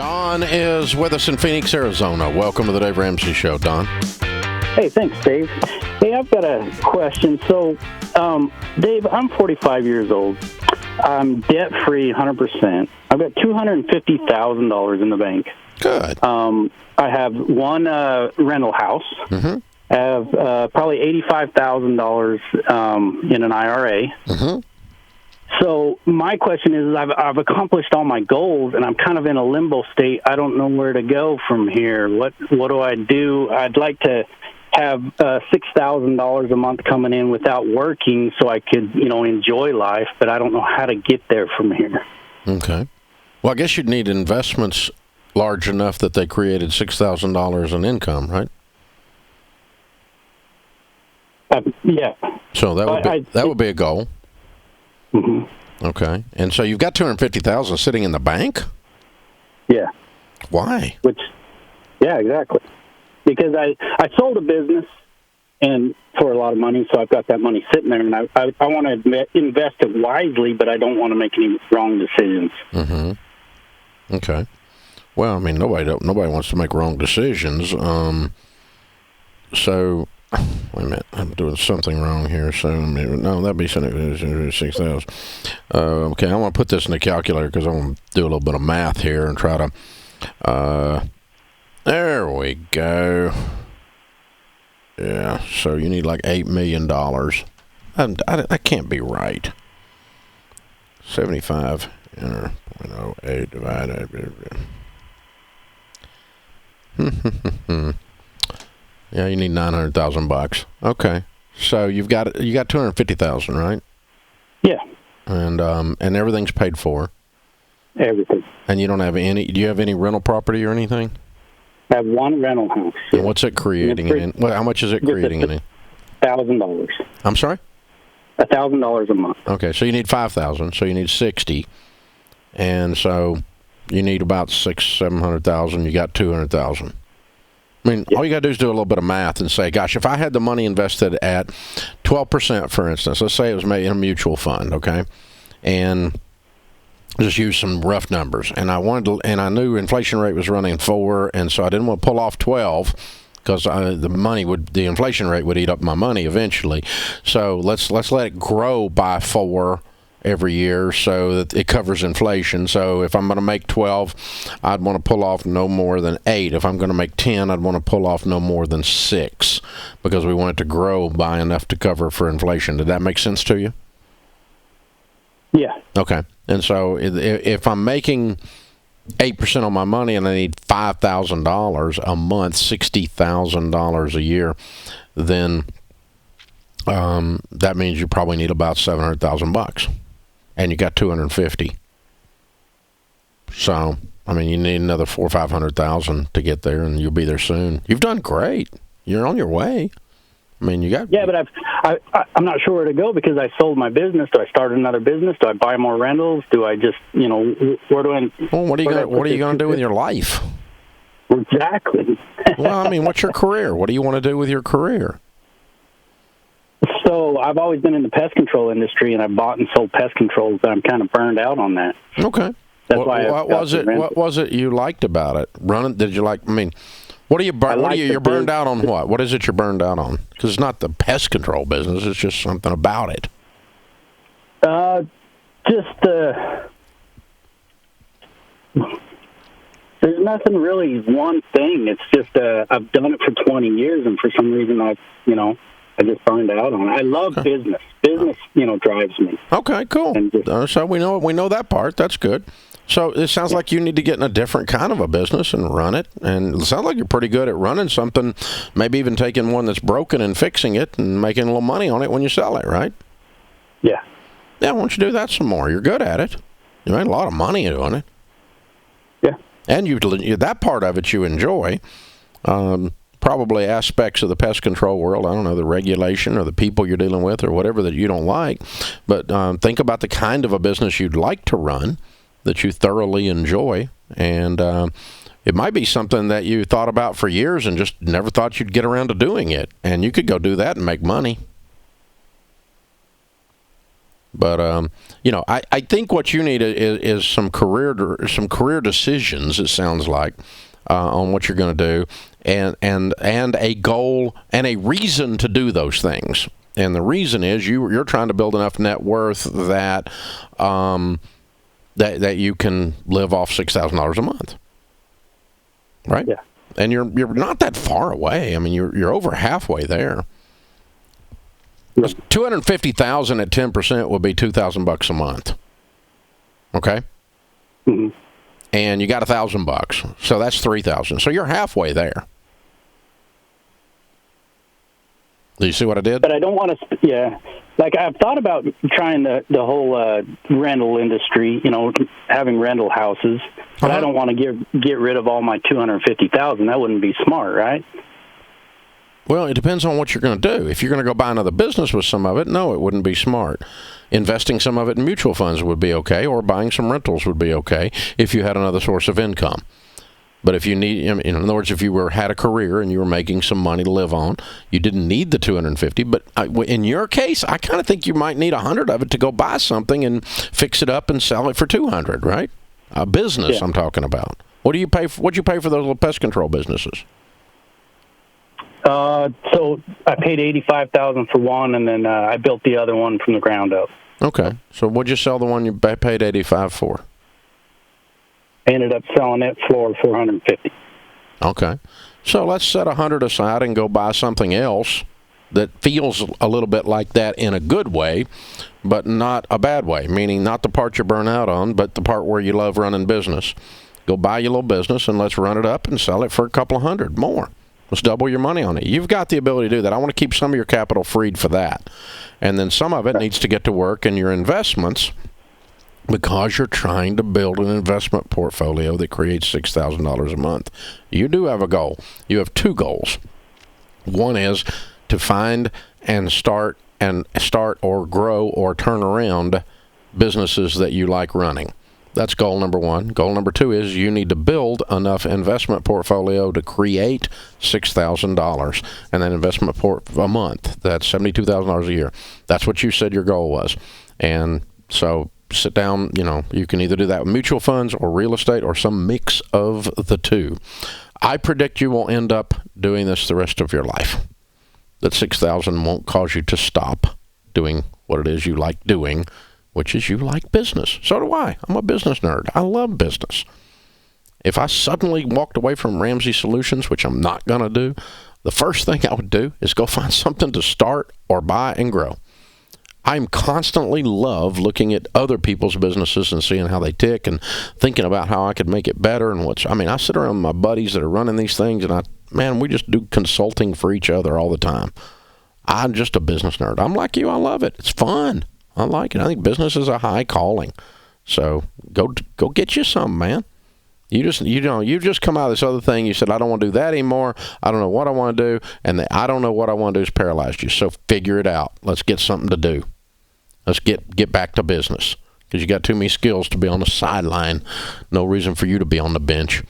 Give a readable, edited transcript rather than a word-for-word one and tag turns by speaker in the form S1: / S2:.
S1: Don is with us in Phoenix, Arizona. Welcome to the Dave Ramsey Show, Don.
S2: Hey, thanks, Dave. Hey, I've got a question. So, Dave, I'm 45 years old. I'm debt-free 100%. I've got $250,000 in the bank.
S1: Good.
S2: I have one rental house.
S1: Mm-hmm.
S2: I have probably $85,000 in an IRA.
S1: Mm-hmm.
S2: So my question is, I've accomplished all my goals, and I'm kind of in a limbo state. I don't know where to go from here. What do I do? I'd like to have $6,000 a month coming in without working, so I could, enjoy life. But I don't know how to get there from here.
S1: Okay. Well, I guess you'd need investments large enough that they created $6,000 in income, right?
S2: Yeah.
S1: So that would be a goal.
S2: Mm-hmm.
S1: Okay. And so you've got $250,000 sitting in the bank?
S2: Yeah.
S1: Why?
S2: Yeah, exactly. Because I sold a business and for a lot of money, so I've got that money sitting there, and I want to invest it wisely, but I don't want to make any wrong decisions.
S1: Mm-hmm. Okay. Well, I mean, nobody wants to make wrong decisions. So, wait a minute, I'm doing something wrong here. So, no, that'd be 6,000. Okay, I want to put this in the calculator because I want to do a little bit of math here and try to. There we go. Yeah, so you need like $8 million. That can't be right. 75 enter 0.08 divided. Yeah, you need $900,000. Okay, so you got $250,000, right?
S2: Yeah.
S1: And everything's paid for.
S2: Everything.
S1: And you don't have any? Do you have any rental property or anything?
S2: I have one rental house.
S1: Yeah. And what's it creating? How much is it creating?
S2: $1,000.
S1: I'm sorry?
S2: $1,000 a month.
S1: Okay, so you need $5,000. So you need $60,000, and so you need about $700,000. You got $200,000. I mean, all you got to do is do a little bit of math and say, gosh, if I had the money invested at 12%, for instance, let's say it was made in a mutual fund, okay, and just use some rough numbers, and I knew inflation rate was running 4, and so I didn't want to pull off 12 because the inflation rate would eat up my money eventually. So let's let it grow by 4 every year so that it covers inflation. So if I'm going to make 12, I'd want to pull off no more than 8. If I'm going to make 10, I'd want to pull off no more than 6 because we want it to grow by enough to cover for inflation. Did that make sense to you?
S2: Yeah.
S1: Okay. And so if I'm making 8% on my money and I need $5,000 a month, $60,000 a year, then that means you probably need about $700,000, and you got 250. So, I mean, you need another $400,000 or $500,000 to get there, and you'll be there soon. You've done great. You're on your way. I mean, you got.
S2: Yeah, but I'm not sure where to go because I sold my business. Do I start another business? Do I buy more rentals? Do I just, where do I?
S1: Well, what are you going to do with your life?
S2: Exactly.
S1: Well, I mean, what's your career? What do you want to do with your career?
S2: So I've always been in the pest control industry, and I bought and sold pest controls, but I'm kind of burned out on that.
S1: Okay.
S2: That's
S1: why. What was it you liked about it? Did you like? I mean, what are you? You're burned out on what? What is it you're burned out on? Because it's not the pest control business; it's just something about it.
S2: There's nothing really one thing. It's just I've done it for 20 years, and for some reason I just burned out on it. I love business. Business, drives me.
S1: Okay, cool. So we know that part. That's good. So it sounds like you need to get in a different kind of a business and run it. And it sounds like you're pretty good at running something, maybe even taking one that's broken and fixing it and making a little money on it when you sell it, right?
S2: Yeah.
S1: Yeah, why don't you do that some more? You're good at it. You made a lot of money doing it.
S2: Yeah.
S1: And that part of it you enjoy. Probably aspects of the pest control world, I don't know, the regulation or the people you're dealing with or whatever that you don't like. But think about the kind of a business you'd like to run that you thoroughly enjoy. And it might be something that you thought about for years and just never thought you'd get around to doing it. And you could go do that and make money. But I think what you need is some career decisions. It sounds like on what you're going to do, and a goal and a reason to do those things. And the reason is you're trying to build enough net worth that that you can live off $6,000 a month, right?
S2: Yeah.
S1: And you're not that far away. I mean, you're over halfway there.
S2: Yeah.
S1: $250,000 at 10% would be $2,000 a month. Okay.
S2: Mm-hmm.
S1: And you got $1,000, so that's $3,000. So you're halfway there. Do you see what I did?
S2: But I don't want to. Yeah. Like, I've thought about trying the whole rental industry, having rental houses, but I don't want to get rid of all my $250,000. That wouldn't be smart, right?
S1: Well, it depends on what you're going to do. If you're going to go buy another business with some of it, no, it wouldn't be smart. Investing some of it in mutual funds would be okay, or buying some rentals would be okay if you had another source of income. But if you need, in other words, if you had a career and you were making some money to live on, you didn't need the $250. But in your case, I kind of think you might need $100 of it to go buy something and fix it up and sell it for $200, right? A business, yeah. I'm talking about. What do you pay? What'd you pay for those little pest control businesses?
S2: So I paid $85,000 for one, and then I built the other one from the ground up.
S1: Okay. So what'd you sell the one you paid $85,000 for?
S2: I ended up selling it for $450,000.
S1: Okay. So let's set $100 aside and go buy something else that feels a little bit like that in a good way, but not a bad way, meaning not the part you burn out on, but the part where you love running business. Go buy your little business and let's run it up and sell it for a couple of $100 more. Let's double your money on it. You've got the ability to do that. I want to keep some of your capital freed for that. And then some of it needs to get to work in your investments because you're trying to build an investment portfolio that creates $6,000 a month. You do have a goal. You have two goals. One is to find and start or grow or turn around businesses that you like running. That's goal number one. Goal number two is you need to build enough investment portfolio to create $6,000 and that investment a month. That's $72,000 a year. That's what you said your goal was. And so sit down, you can either do that with mutual funds or real estate or some mix of the two. I predict you will end up doing this the rest of your life. That $6,000 won't cause you to stop doing what it is you like doing, which is you like business. So do I. I'm a business nerd. I love business. If I suddenly walked away from Ramsey Solutions, which I'm not going to do, the first thing I would do is go find something to start or buy and grow. I'm constantly love looking at other people's businesses and seeing how they tick and thinking about how I could make it better and I sit around with my buddies that are running these things and we just do consulting for each other all the time. I'm just a business nerd. I'm like you. I love it. It's fun. I like it. I think business is a high calling. So go get you some, man. You just come out of this other thing. You said, I don't want to do that anymore. I don't know what I want to do. And the I don't know what I want to do has paralyzed you. So figure it out. Let's get something to do. Let's get back to business because you got too many skills to be on the sideline. No reason for you to be on the bench.